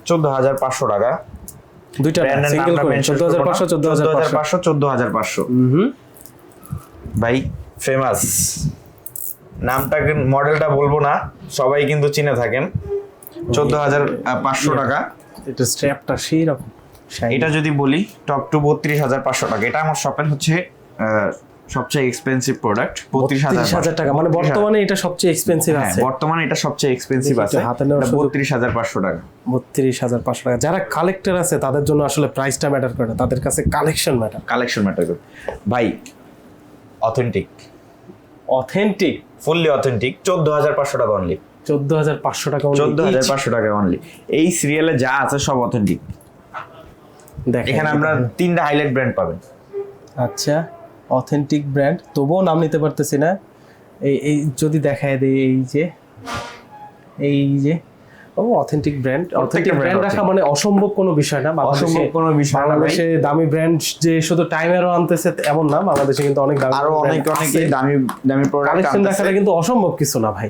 14,500 টাকা। দুইটা সিঙ্গেল করে 14,500 14,500 14,500। ভাই ফেমাস নামটা মডেলটা বলবো না, সবাই কিন্তু চিনে থাকেন। 14,500 টাকা। এটা স্ট্র্যাপটা সেই রকম। এটা যদি বলি টপ টু 32,500 টাকা। এটা আমার শপের হচ্ছে সবচেয়ে এক্সপেন্সিভ প্রোডাক্ট। 32,000 টাকা, মানে বর্তমানে এটা সবচেয়ে এক্সপেন্সিভ আছে। বর্তমানে এটা সবচেয়ে এক্সপেন্সিভ আছে। 32,500 টাকা। 32,500 টাকা। যারা কালেক্টর আছে তাদের জন্য আসলে প্রাইসটা ম্যাটার করে না, তাদের কাছে কালেকশন ম্যাটার করে। ভাই অথেন্টিক ফুললি অথেন্টিক 14,500 টাকা অনলি। 14,500 টাকা, 14,500 টাকা অনলি। এই সিরিয়ালে যা আছে সব অথেন্টিক। এখানে আমরা 3টা হাইলাইট ব্র্যান্ড পাবেন। আচ্ছা, অথেন্টিক ব্র্যান্ড, তবুও নাম নিতে পারতেছি না। এই যদি দেখায় দেই, এই যে অথেন্টিক ব্র্যান্ড রাখা মানে অসম্ভব কোনো বিষয় না। বাংলাদেশে দামি ব্র্যান্ড যে শুধু টাইমেরও আনতেছে এমন না, বাংলাদেশে কিন্তু অনেক দামি দামি প্রোডাক্ট রাখাটা কিন্তু অসম্ভব কিছু না ভাই।